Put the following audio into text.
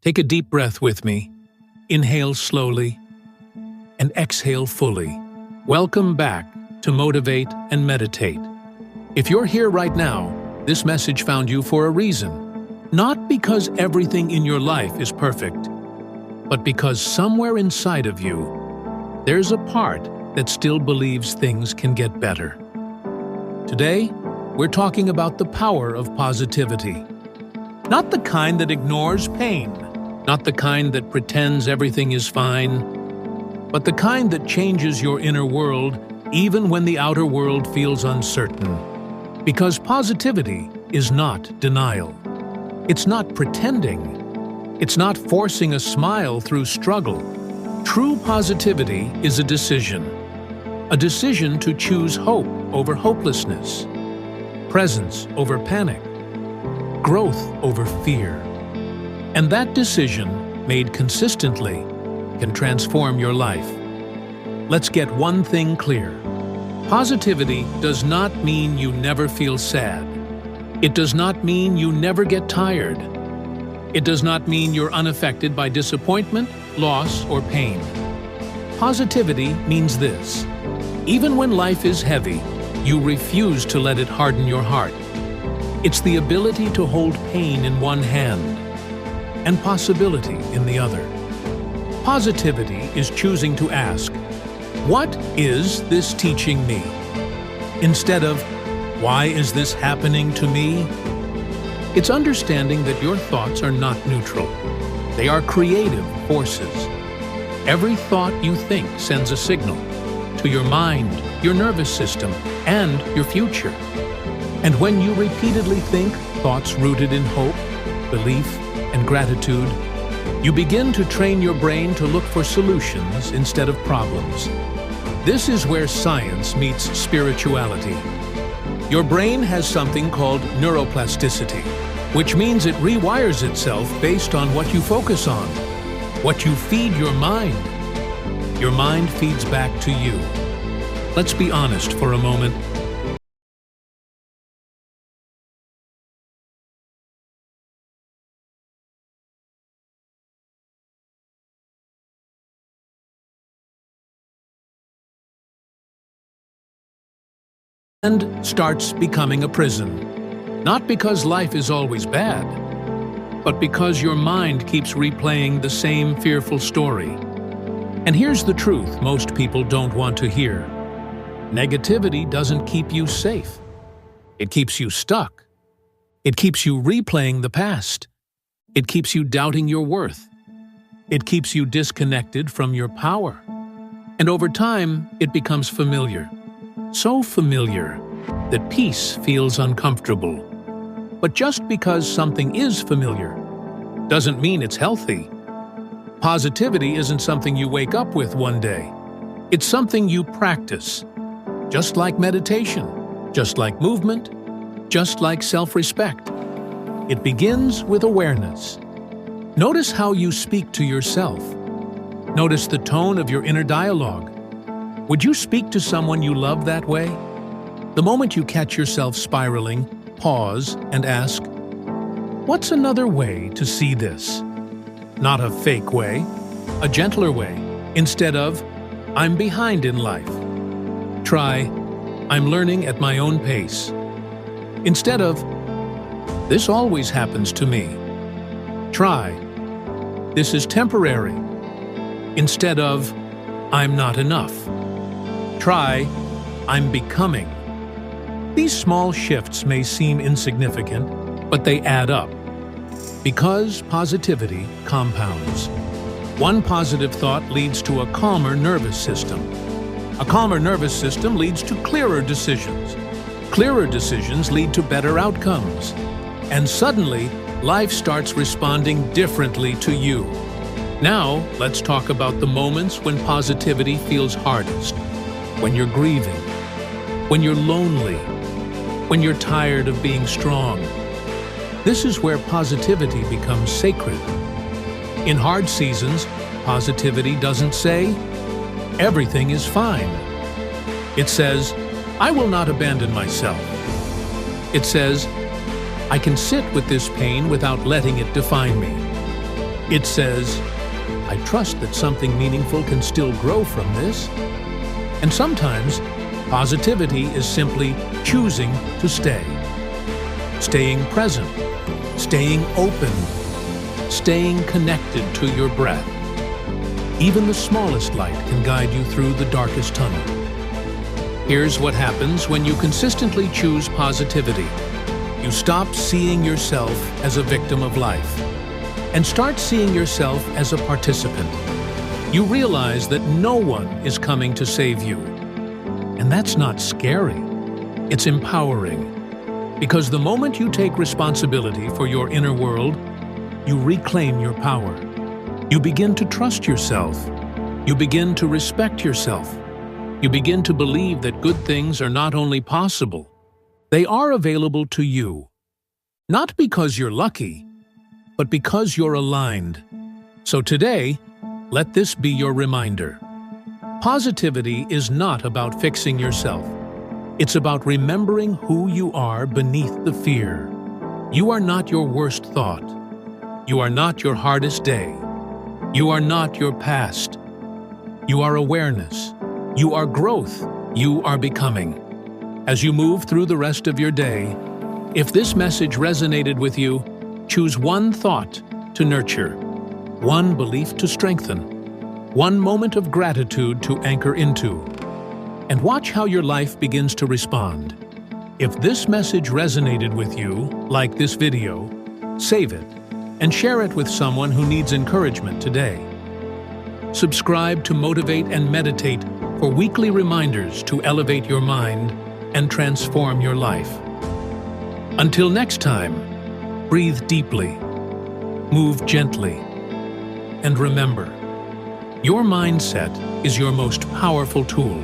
Take a deep breath with me. Inhale slowly and exhale fully. Welcome back to Motivate and Meditate. If you're here right now, this message found you for a reason. Not because everything in your life is perfect, but because somewhere inside of you, there's a part that still believes things can get better. Today, we're talking about the power of positivity. Not the kind that ignores pain, not the kind that pretends everything is fine, but the kind that changes your inner world even when the outer world feels uncertain. Because positivity is not denial. It's not pretending. It's not forcing a smile through struggle. True positivity is a decision to choose hope over hopelessness, presence over panic, growth over fear. And that decision, made consistently, can transform your life. Let's get one thing clear. Positivity does not mean you never feel sad. It does not mean you never get tired. It does not mean you're unaffected by disappointment, loss, or pain. Positivity means this: even when life is heavy, you refuse to let it harden your heart. It's the ability to hold pain in one hand and possibility in the other. Positivity is choosing to ask, what is this teaching me? Instead of, why is this happening to me? It's understanding that your thoughts are not neutral. They are creative forces. Every thought you think sends a signal to your mind, your nervous system, and your future. And when you repeatedly think thoughts rooted in hope, belief, and gratitude, you begin to train your brain to look for solutions instead of problems. This is where science meets spirituality. Your brain has something called neuroplasticity, which means it rewires itself based on what you focus on, what you feed your mind. Your mind feeds back to you. Let's be honest for a moment. And starts becoming a prison. Not because life is always bad, but because your mind keeps replaying the same fearful story. And here's the truth most people don't want to hear. Negativity doesn't keep you safe. It keeps you stuck. It keeps you replaying the past. It keeps you doubting your worth. It keeps you disconnected from your power. And over time, it becomes familiar. So familiar that peace feels uncomfortable. But just because something is familiar doesn't mean it's healthy. Positivity isn't something you wake up with one day. It's something you practice, just like meditation, just like movement, just like self-respect. It begins with awareness. Notice how you speak to yourself. Notice the tone of your inner dialogue. Would you speak to someone you love that way? The moment you catch yourself spiraling, pause and ask, what's another way to see this? Not a fake way, a gentler way. Instead of, I'm behind in life. Try, I'm learning at my own pace. Instead of, this always happens to me. Try, this is temporary. Instead of, I'm not enough. Try, I'm becoming. These small shifts may seem insignificant, but they add up. Because positivity compounds. One positive thought leads to a calmer nervous system. A calmer nervous system leads to clearer decisions. Clearer decisions lead to better outcomes. And suddenly, life starts responding differently to you. Now, let's talk about the moments when positivity feels hardest. When you're grieving, when you're lonely, when you're tired of being strong. This is where positivity becomes sacred. In hard seasons, positivity doesn't say, everything is fine. It says, I will not abandon myself. It says, I can sit with this pain without letting it define me. It says, I trust that something meaningful can still grow from this. And sometimes, positivity is simply choosing to stay. Staying present, staying open, staying connected to your breath. Even the smallest light can guide you through the darkest tunnel. Here's what happens when you consistently choose positivity. You stop seeing yourself as a victim of life and start seeing yourself as a participant. You realize that no one is coming to save you. And that's not scary. It's empowering. Because the moment you take responsibility for your inner world, you reclaim your power. You begin to trust yourself. You begin to respect yourself. You begin to believe that good things are not only possible, they are available to you. Not because you're lucky, but because you're aligned. So today, let this be your reminder. Positivity is not about fixing yourself. It's about remembering who you are beneath the fear. You are not your worst thought. You are not your hardest day. You are not your past. You are awareness. You are growth. You are becoming. As you move through the rest of your day, if this message resonated with you, choose one thought to nurture, one belief to strengthen, one moment of gratitude to anchor into, and watch how your life begins to respond. If this message resonated with you, like this video, save it and share it with someone who needs encouragement today. Subscribe to Motivate and Meditate for weekly reminders to elevate your mind and transform your life. Until next time, breathe deeply, move gently, and remember, your mindset is your most powerful tool.